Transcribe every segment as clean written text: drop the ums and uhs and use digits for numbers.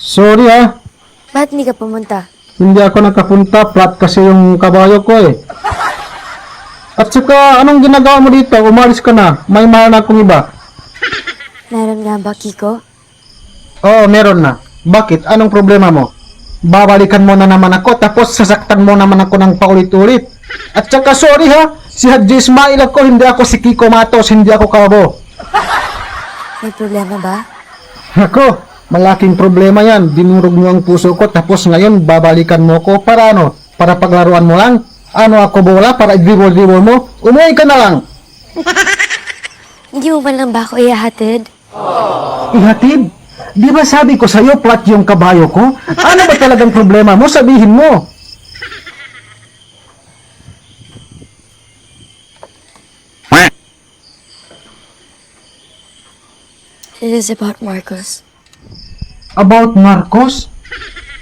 Sorry ha, Ba't hindi ka pumunta? hindi ako nakapunta, flat kasi yung kabayo ko eh. At saka, anong ginagawa mo dito? Umalis ka na, may mahal na akong iba. Meron nga ba, Kiko? Oo, meron na. Bakit? Anong problema mo? Babalikan mo na naman ako, tapos sasaktan mo naman ako ng paulit-ulit. At saka, sorry ha, si Hadji Ismail ako, hindi ako si Kiko Matos, hindi ako kabo. May problema ba? Ako, malaking problema yan. Dinurog mo ang puso ko, tapos ngayon babalikan mo ko para ano? Para paglaruan mo lang? Ano ako bola? Para i-dribble mo? Umuwi ka na lang. Hindi mo ba lang ba ako ihahatid? Ihatid? Di ba sabi ko sa'yo, flat yung kabayo ko? Ano ba talagang problema mo? Sabihin mo. It is about Marcos. About Marcos?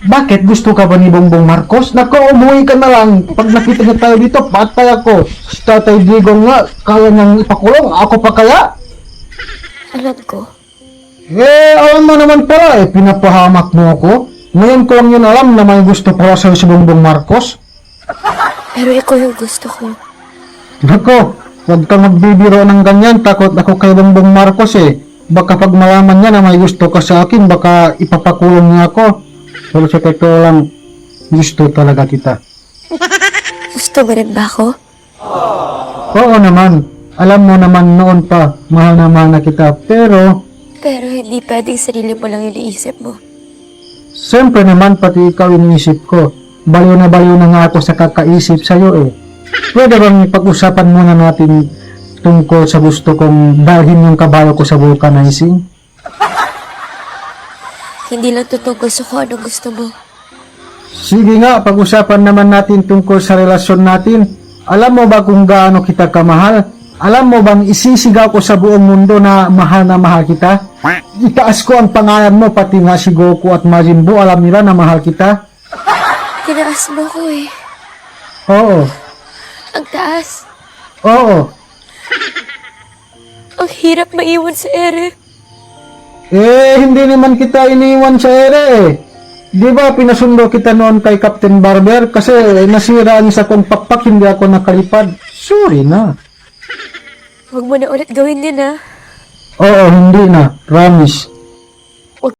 Bakit? Gusto ka ba ni Bongbong Marcos? Naku, umuwi ka na lang. Pag nakita niya tayo dito, patay ako. Si Tatay Diego nga, kaya niyang ipakulong. Ako pa kaya? Alam ko. Alam mo naman pala pinapahamak mo ako. Ngayon ko lang yun alam na may gusto pala sa'yo si Bongbong Marcos. Pero ikaw yung gusto ko. Naku, huwag kang magbibiro ng ganyan. Takot ako kay Bongbong Marcos eh. Baka pag malaman niya na may gusto ka sa akin, baka ipapakulong niya ako. Pero sa totoo lang, gusto talaga kita. Gusto mo rin ba ako? Oo naman. Alam mo naman noon pa, mahal na mahal na kita. Pero, Pero hindi pwedeng sarili mo lang iniisip mo. siyempre naman pati ikaw iniisip ko. Baliw na nga ako sa kakaisip sa'yo eh. Pwede bang pag-usapan muna natin tungkol sa gusto kong dalhin yung kabayo ko sa vulcanizing? Hindi lang tutungkol sa kung anong gusto mo. Sige nga, pag-usapan naman natin tungkol sa relasyon natin. Alam mo ba kung gaano kita kamahal? Alam mo bang isisigaw ko sa buong mundo na mahal kita? Itaas ko ang pangalan mo, pati nga si Goku at Majin Buu, alam nila na mahal kita. Tinaas mo ko eh. Oo, Ang taas. oo. Ang hirap maiwan sa ere. Hindi naman kita iniwan sa ere eh. Di ba pinasundo kita noon kay Captain Barber kasi nasira niya sa kong pakpak, hindi ako nakalipad. Sorry na. Huwag mo na ulit gawin yun ah. Oo, hindi na. Promise.